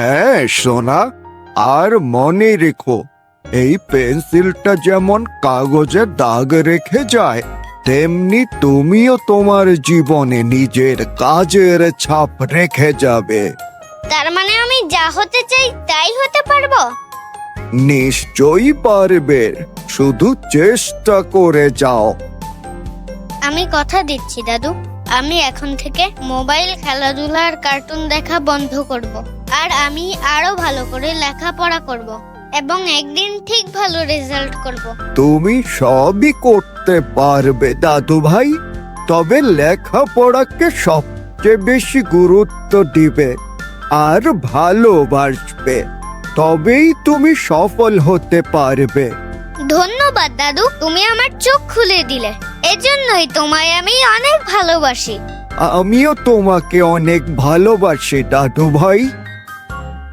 হ্যাঁ সোনা, আর মনে রেখো, এই পেন্সিলটা যেমন কাগজে দাগ রেখে যায়, তেমনি তুমিও তোমার জীবনে নিজের কাজের ছাপ রেখে যাবে। তার মানে আমি যা হতে চাই তাই হতে পারবো? নিশ্চয়ই পারবে, শুধু চেষ্টা করে যাও। আমি কথা দিচ্ছি দাদু, আমি এখন থেকে মোবাইল, খেলাধুলা আর কার্টুন দেখা বন্ধ করব। আর আমি আরো ভালো করে লেখাপড়া করব এবং একদিন ঠিক ভালো রেজাল্ট করব। তুমি সবই করতে পারবে দাদু ভাই, তবে লেখাপড়াকে সবচেয়ে বেশি গুরুত্ব দিবে আর ভালোবাসবে, তবেই তুমি সফল হতে পারবে। ধন্যবাদ দাদু, তুমি আমার চোখ খুলে দিলে। এজন্যই তোমায় আমি অনেক ভালোবাসি। আমিও তোমাকে অনেক ভালোবাসি দাদু ভাই।